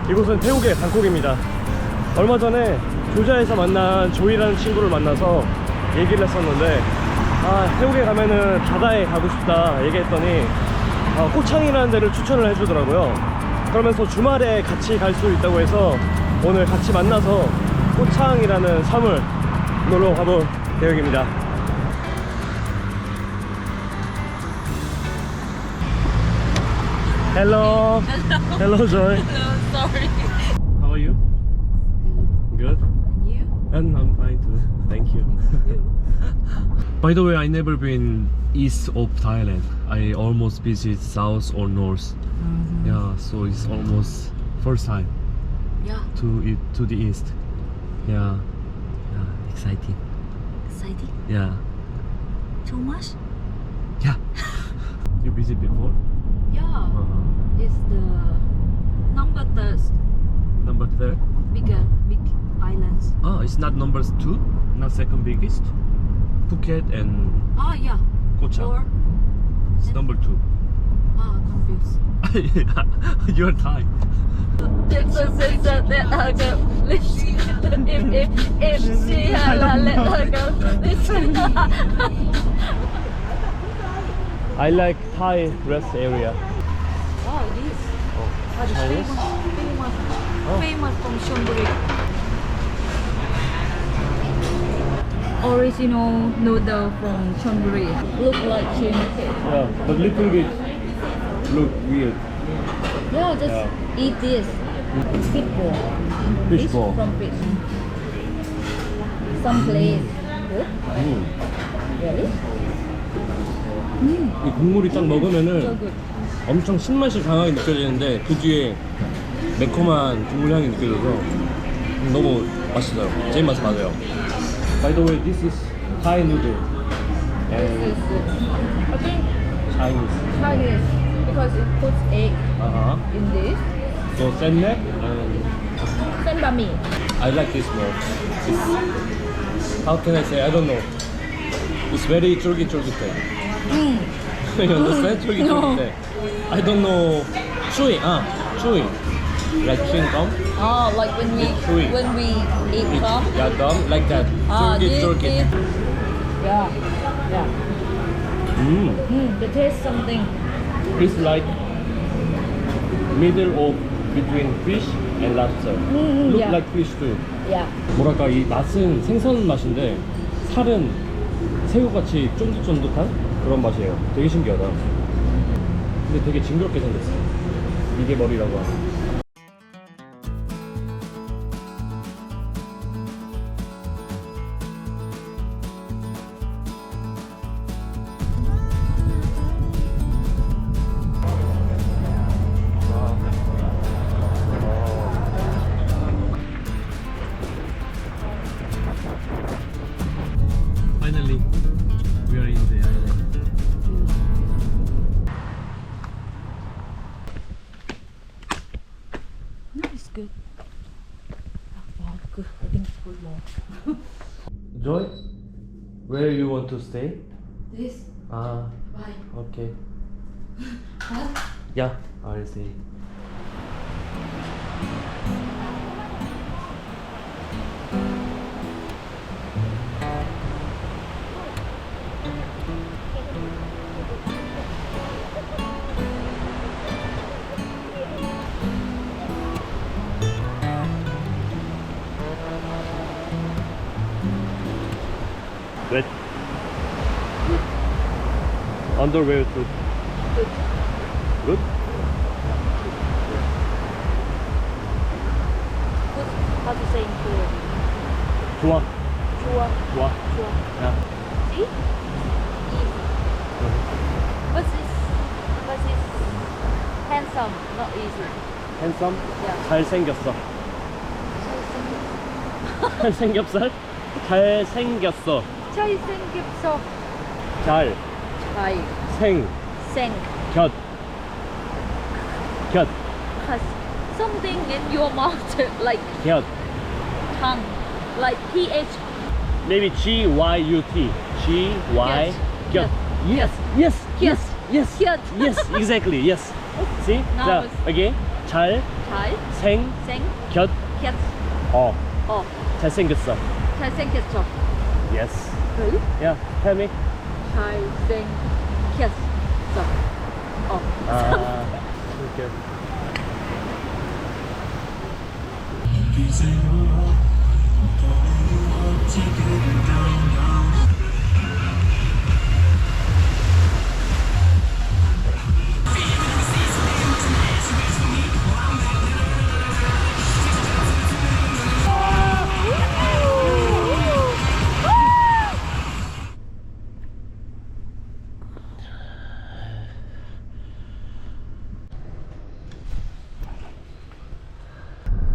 이곳은 태국의 방콕입니다. 얼마 전에 조자에서 만난 조이라는 친구를 만나서 얘기를 했었는데, 태국에 가면은 바다에 가고 싶다 얘기했더니 꼬창이라는 데를 추천을 해주더라고요. 그러면서 주말에 같이 갈 수 있다고 해서 오늘 같이 만나서 꼬창이라는 섬을 놀러 가볼 계획입니다. Hello. Hello, Joy. Hello, sorry. How are you? Good. And you? And I'm fine too. Thank you. By the way, I never been east of Thailand. I almost visit south or north. Yeah, so it's almost first time Yeah. to the east. Yeah, exciting. Exciting. Yeah, Too much? yeah. You visit before? Yeah. It's the number third Number third. big islands. Oh, it's not number two, not second biggest. Phuket and Yeah. Koh Or Chang. It's number two. confused. You're Thai. If she had let her go. I like Thai rest area. Wow, this are the Chinese? famous from Chonburi. Original noodle from Chonburi. Look like chimney. Yeah, but little bit look weird. Yeah, just Yeah. eat this. Fish ball. Fish ball. From fish. Some place. Good. Really? 이 국물이 딱 So 먹으면은 good. 엄청 신맛이 강하게 느껴지는데 그 뒤에 매콤한 국물 향이 느껴져서 너무 맛있어요. 제 입맛에 맞아요. By the way, this is Thai noodle This and is I think Chinese. Chinese because it puts egg in this. So sennek and Sen bami. I like this more. How can I say? I don't know. It's very 쫄깃쫄깃해. You understand? 쫄깃쫄깃해. I don't know. Chewy, chewy. Like chewing gum. Like when we Chewy. eat gum. Yeah, gum like that. 쫄깃쫄깃. Yeah. The taste something. It's like middle of between fish and lobster. Look yeah. like fish too. Yeah. 뭐랄까 이 맛은 생선 맛인데 살은 새우같이 쫀득쫀득한 그런 맛이에요. 되게 신기하다. 근데 되게 징그럽게 생겼어. 이게 머리라고 하는. Finally, we are in the island. No, it's good. Wow, good. I think it's good more. Joy, where you want to stay? This. Ah, Why? okay. What? Yeah, I'll see. Wet. Underwear too. Good. Good? Good. How to say in Korean? 좋아. 좋아. 좋아. 좋아. Yeah. See? Easy. What's this? Handsome, not easy. Handsome? Yeah. 잘생겼어. 잘생겼어? 잘생겼어. 잘생겼어. 잘. 잘. 생. 생. 곁. 곁. Has something in your mouth like 곁. tongue, like th. Maybe G-Y-U-T. G-Y. 곁. 곁. Yes. Yes. 곁. Yes. 곁. Yes. Exactly. Yes. See? Now 자, it's- again. 잘. 잘, 생, 생, 곁, 캣, 어. 어, 잘생겼어. 잘생겼죠. Yes. Really? Yeah, tell me. 잘생겼어. 어. 아, 이렇게.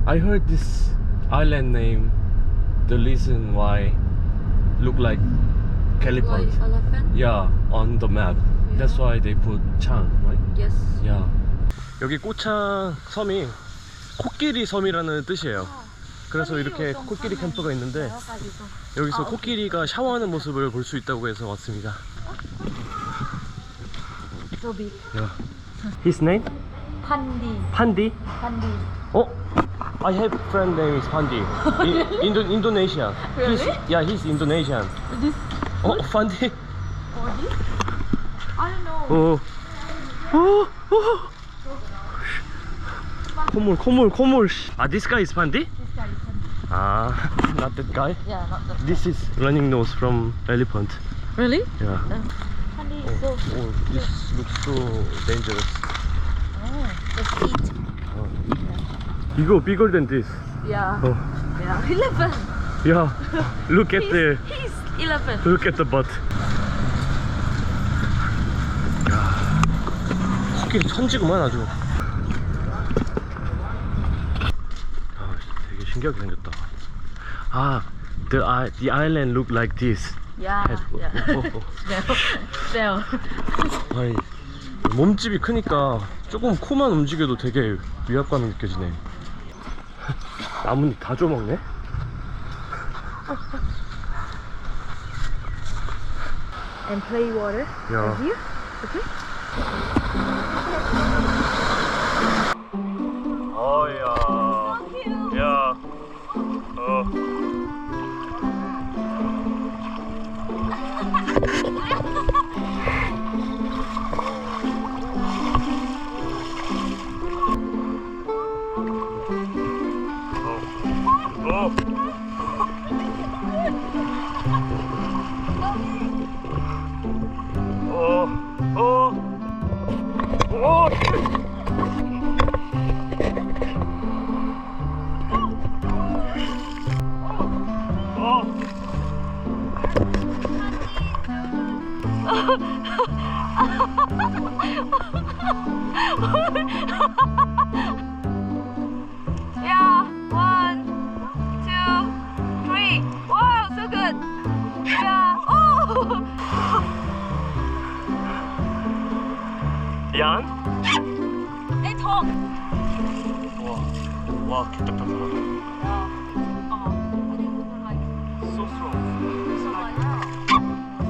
I heard this island name, the reason why look like elephant. Like elephant? Yeah, on the map. That's why they put Chang, right? Yes. Yeah. 여기 꼬창 섬이 코끼리 섬이라는 뜻이에요. 그래서 이렇게 코끼리 캠프가 있는데 여기서 코끼리가 샤워하는 모습을 볼 수 있다고 해서 왔습니다. So big. Yeah. His name? Pandi. Pandi? Pandi. Oh, I have friend name is Pandi. Indonesian. Really? He's Indonesian. This Oh, Pandi. body? I don't know. 코물. Ah, this guy is Pandi? This guy is Pandi. Ah, not that guy. Yeah, not that. This is running nose from elephant. Really? Yeah. Pandi is so. Oh, this looks so dangerous. Oh, the feet. 이거 bigger than this. Yeah. Oh, Yeah. Elephant. yeah. Look at the He's elephant. look at the butt. 야, 코끼리 천지구만 아주. 아, 되게 신기하게 생겼다. 아, the island look like this. Yeah. Yeah. Smell. 아이, 몸집이 크니까 조금 코만 움직여도 되게 위압감이 느껴지네. 나뭇잎 다 줘먹네. And play water. Yeah. Right here. Okay. 어이야. 야. Yeah. 1, 2, 3. Wow, so good. Yeah. Oh. 얀? Hey, talk. 와, 개딱딱하다. Yeah. Oh. I think we're like So strong. so like.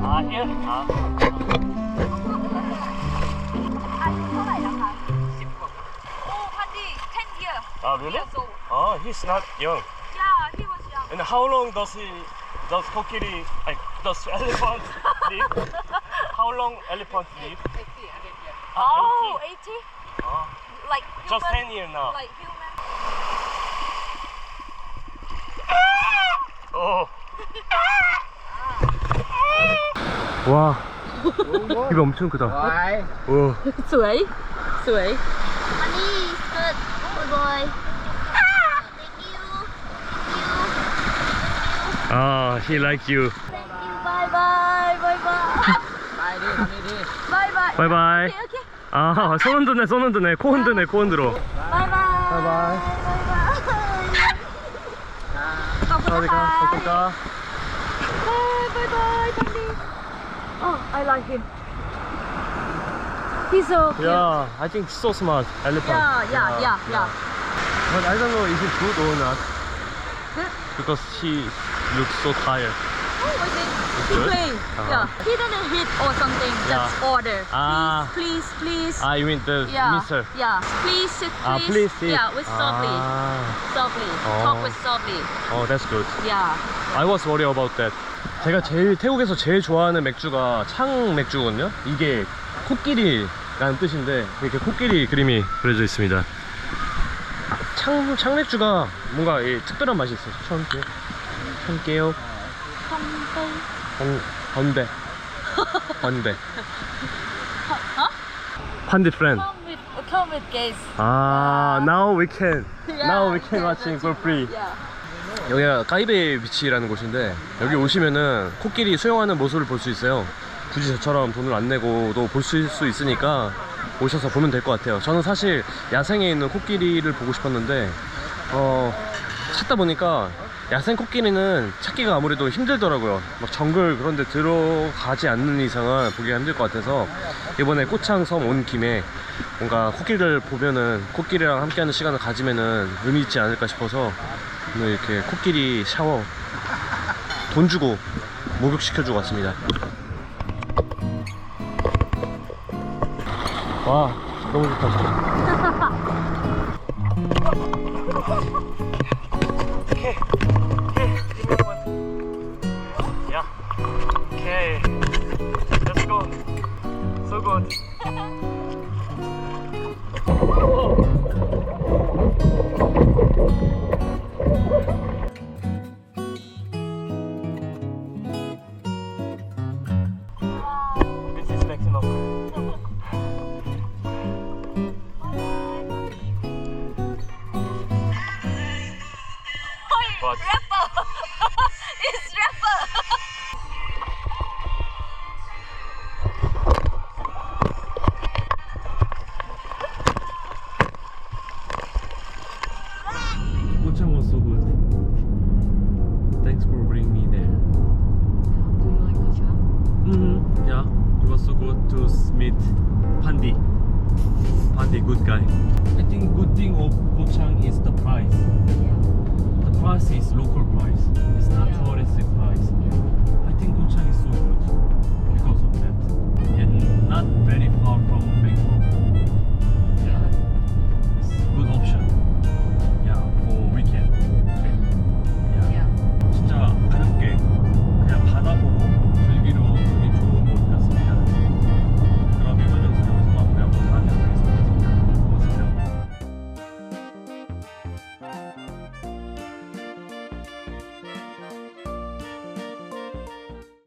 아, here? 아. Oh, Pandi, 10 years. 아, really? Years old. Oh, he's not young. Yeah, he was young. And how long does 코끼리, does elephant live? How long elephant live? 80. 아, Oh, 80? 80? 아, Like just human. 10 years now. Like human. 어. 와, 입이 엄청 크다. Why? 오. สวย สวย Honey, good. Good boy. Thank you. 아, he like you. Thank you. Bye bye. Bye bye. Bye đi, Honey đi. bye bye 바이바이. okay, okay. 아, 손 흔드네. 코 흔드네. Bye bye. 바이바이. Bye bye. ขอบคุณนะคะ 감사합니다. bye bye Pandi. Oh, I like him. He's so cute. Yeah, I think so smart. Elephant. Yeah. But I don't know is it good or not. Because she looks so tired. Oh, I think he good? playing. Yeah, he didn't hit or something. That's Yeah. order. Ah. Please, please, please. Ah, you mean the Yeah, mister? yeah. Please sit, please. Ah, please sit. Yeah, with softly, Ah, softly. Oh. Talk with softly. oh, that's good. Yeah. I was worried about that. 제가 태국에서 제일 좋아하는 맥주가 창 맥주거든요. 이게 코끼리라는 뜻인데 이렇게 코끼리 그림이 그려져 있습니다. 창 맥주가 뭔가 특별한 맛이 있어요. 청게요. 건배. Pandit friend. Come with guys. Ah, now we can Yeah, watching for free. Yeah. 여기가 까이베 비치라는 곳인데 여기 오시면은 코끼리 수영하는 모습을 볼 수 있어요. 굳이 저처럼 돈을 안 내고도 볼 수 있으니까 오셔서 보면 될 것 같아요. 저는 사실 야생에 있는 코끼리를 보고 싶었는데 찾다 보니까 야생 코끼리는 찾기가 아무래도 힘들더라고요. 막 정글 그런 데 들어가지 않는 이상은 보기가 힘들 것 같아서 이번에 꼬창섬 온 김에 뭔가 코끼리를 보면은 코끼리랑 함께하는 시간을 가지면은 의미 있지 않을까 싶어서 오늘 이렇게 코끼리 샤워 돈 주고 목욕시켜주고 왔습니다. 와, 너무 좋다 진짜. 오케이. 야. 오케이. Let's go. So good. This is maximum. What? It's rapper. Gochang was so good. Thanks for bringing me there. Do you like Gochang? Yeah, it was so good to meet Pandi. Pandi, good guy. I think good thing of Gochang is the price. Yeah. The price is local price. It's